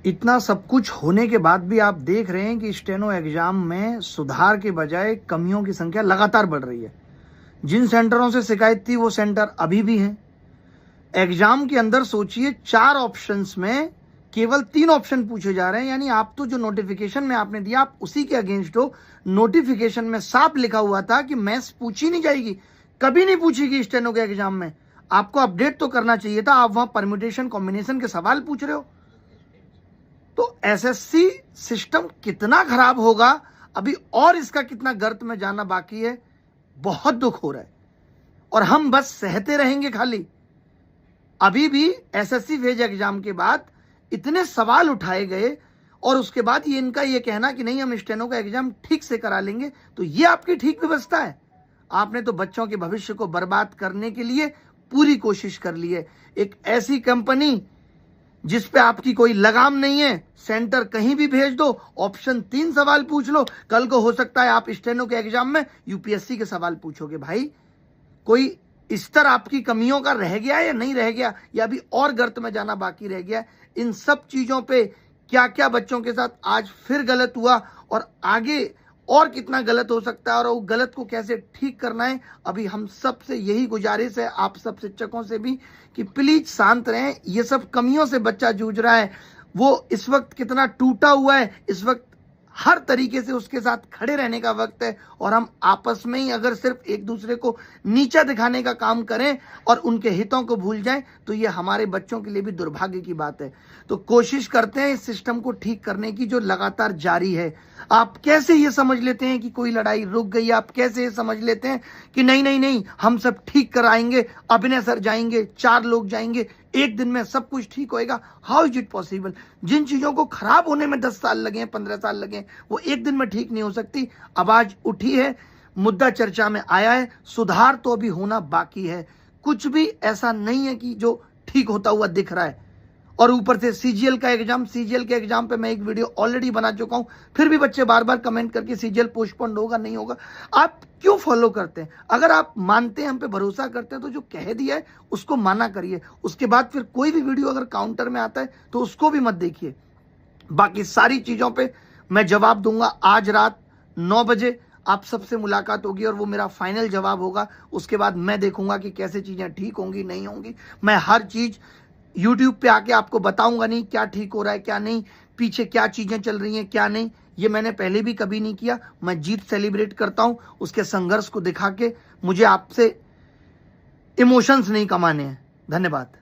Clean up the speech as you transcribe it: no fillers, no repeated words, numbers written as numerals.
इतना सब कुछ होने के बाद भी आप देख रहे हैं कि स्टेनो एग्जाम में सुधार के बजाय कमियों की संख्या लगातार बढ़ रही है। जिन सेंटरों से शिकायत थी वो सेंटर अभी भी हैं। एग्जाम के अंदर सोचिए 4 ऑप्शंस में केवल 3 ऑप्शन पूछे जा रहे हैं, यानी आप तो जो नोटिफिकेशन में आपने दिया आप उसी के अगेंस्ट हो। नोटिफिकेशन में साफ लिखा हुआ था कि मैथ्स पूछी नहीं जाएगी, कभी नहीं पूछेगी स्टेनो के एग्जाम में। आपको अपडेट तो करना चाहिए था, आप वहां परम्यूटेशन कॉम्बिनेशन के सवाल पूछ रहे हो। तो एसएससी सिस्टम कितना खराब होगा अभी, और इसका कितना गर्त में जाना बाकी है। बहुत दुख हो रहा है और हम बस सहते रहेंगे खाली। अभी भी एसएससी फेज एग्जाम के बाद इतने सवाल उठाए गए और उसके बाद ये इनका ये कहना कि नहीं हम स्टेनो का एग्जाम ठीक से करा लेंगे, तो ये आपकी ठीक व्यवस्था है? आपने तो बच्चों के भविष्य को बर्बाद करने के लिए पूरी कोशिश कर ली है। एक ऐसी कंपनी जिस पे आपकी कोई लगाम नहीं है, सेंटर कहीं भी भेज दो, ऑप्शन 3 सवाल पूछ लो, कल को हो सकता है आप स्टेनो के एग्जाम में यूपीएससी के सवाल पूछोगे। भाई कोई स्तर आपकी कमियों का रह गया या नहीं रह गया, या अभी और गर्त में जाना बाकी रह गया? इन सब चीजों पे क्या क्या बच्चों के साथ आज फिर गलत हुआ और आगे और कितना गलत हो सकता है और वो गलत को कैसे ठीक करना है, अभी हम सबसे यही गुजारिश है, आप सब शिक्षकों से भी, कि प्लीज शांत रहें। ये सब कमियों से बच्चा जूझ रहा है, वो इस वक्त कितना टूटा हुआ है, इस वक्त हर तरीके से उसके साथ खड़े रहने का वक्त है। और हम आपस में ही अगर सिर्फ एक दूसरे को नीचा दिखाने का काम करें और उनके हितों को भूल जाएं, तो ये हमारे बच्चों के लिए भी दुर्भाग्य की बात है। तो कोशिश करते हैं इस सिस्टम को ठीक करने की जो लगातार जारी है। आप कैसे ये समझ लेते हैं कि कोई लड़ाई रुक गई? आप कैसे ये समझ लेते हैं कि नहीं नहीं नहीं हम सब ठीक कराएंगे, अभिनय सर जाएंगे, 4 लोग जाएंगे, एक दिन में सब कुछ ठीक होएगा? How is it possible? जिन चीजों को खराब होने में 10 साल लगे, 15 साल लगे, वो एक दिन में ठीक नहीं हो सकती। आवाज उठी है, मुद्दा चर्चा में आया है, सुधार तो अभी होना बाकी है। कुछ भी ऐसा नहीं है कि जो ठीक होता हुआ दिख रहा है। और ऊपर से सीजीएल के एग्जाम पे मैं एक वीडियो ऑलरेडी बना चुका हूं, फिर भी बच्चे बार बार कमेंट करके सीजीएल पोस्टपोन्ड होगा नहीं होगा। आप क्यों फॉलो करते हैं? अगर आप मानते हैं, हम पे भरोसा करते हैं, तो जो कह दिया है उसको माना करिए। उसके बाद फिर कोई भी वीडियो अगर काउंटर में आता है तो उसको भी मत देखिए। बाकी सारी चीजों पे मैं जवाब दूंगा। आज रात 9 बजे आप सबसे मुलाकात होगी और वो मेरा फाइनल जवाब होगा। उसके बाद मैं देखूंगा कि कैसे चीजें ठीक होंगी नहीं होंगी। मैं हर चीज YouTube पे आके आपको बताऊंगा नहीं क्या ठीक हो रहा है क्या नहीं, पीछे क्या चीजें चल रही हैं क्या नहीं। ये मैंने पहले भी कभी नहीं किया। मैं जीत सेलिब्रेट करता हूं, उसके संघर्ष को दिखा के। मुझे आपसे इमोशंस नहीं कमाने हैं। धन्यवाद।